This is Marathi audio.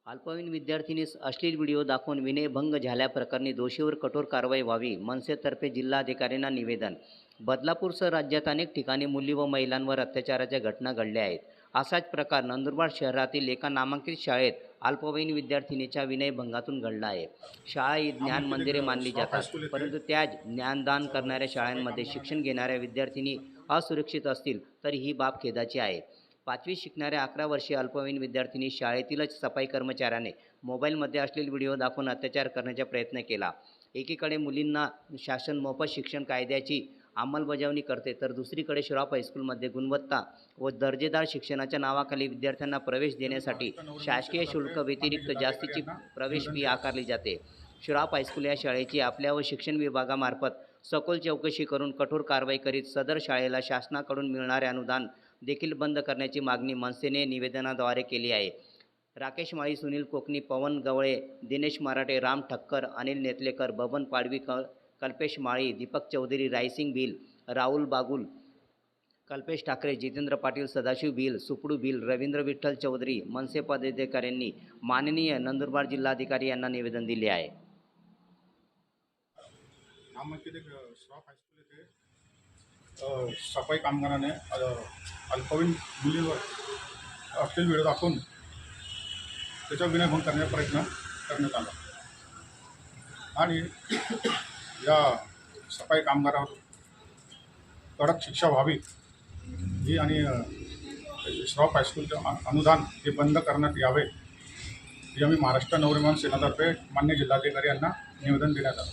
अल्पवयीन विद्यार्थिनीस अश्लील व्हिडिओ दाखवून विनयभंग झाल्याप्रकरणी दोषीवर कठोर कारवाई व्हावी, मनसेतर्फे जिल्हाधिकाऱ्यांना निवेदन. बदलापूरसह राज्यात अनेक ठिकाणी मुली व महिलांवर अत्याचाराच्या घटना घडल्या आहेत. असाच प्रकार नंदुरबार शहरातील एका नामांकित शाळेत अल्पवयीन विद्यार्थिनीच्या विनयभंगातून घडला आहे. शाळा ही ज्ञान मंदिरे मानली जातात, परंतु त्याच ज्ञानदान करणाऱ्या शाळांमध्ये शिक्षण घेणाऱ्या विद्यार्थिनी असुरक्षित असतील तर ही बाब खेदाची आहे. 5वी शिकणाऱ्या 11 वर्षीय अल्पवयीन विद्यार्थिनी शाळेतीलच सफाई कर्मचाऱ्याने मोबाईलमध्ये अश्लील व्हिडिओ दाखवून अत्याचार करण्याचा प्रयत्न केला. एकीकडे मुलींना शासन मोफत शिक्षण कायद्याची अंमलबजावणी करते, तर दुसरीकडे श्रॉफ हायस्कूलमध्ये गुणवत्ता व दर्जेदार शिक्षणाच्या नावाखाली विद्यार्थ्यांना प्रवेश देण्यासाठी शासकीय शुल्क व्यतिरिक्त जास्तीची प्रवेश फी आकारली जाते. श्रॉफ हायस्कूल या शाळेची आपल्या व शिक्षण विभागामार्फत सखोल चौकशी करून कठोर कारवाई करीत सदर शाळेला शासनाकडून मिळणारे अनुदान देखील बंद करण्याची मागणी मनसेने निवेदनाद्वारे केली आहे. राकेश माळी, सुनील कोकणी, पवन गवळे, दिनेश मराठे, राम ठक्कर, अनिल नेतलेकर, बबन पाडवी, कल्पेश माळी, दीपक चौधरी, रायसिंग भिल, राहुल बागुल, कल्पेश ठाकरे, जितेंद्र पाटील, सदाशिव भिल, सुपडू भिल, रवींद्र विठ्ठल चौधरी, मनसे पदाधिकाऱ्यांनी माननीय नंदुरबार जिल्हाधिकारी यांना निवेदन दिले आहे. श्रॉफ हायस्कूल येथे सफाई कामगाराने अल्पवयीन मुलीवर अश्लील व्हिडिओ दाखवून त्याचा विनयभंग करण्याचा प्रयत्न करण्यात आला आणि या सफाई कामगारावर कडक शिक्षा व्हावी ही आणि श्रॉफ हायस्कूलचे अनुदान हे बंद करण्यात यावे हे आम्ही महाराष्ट्र नवनिर्माण सेनेतर्फे मान्य जिल्हाधिकारी यांना निवेदन देण्यात आलं.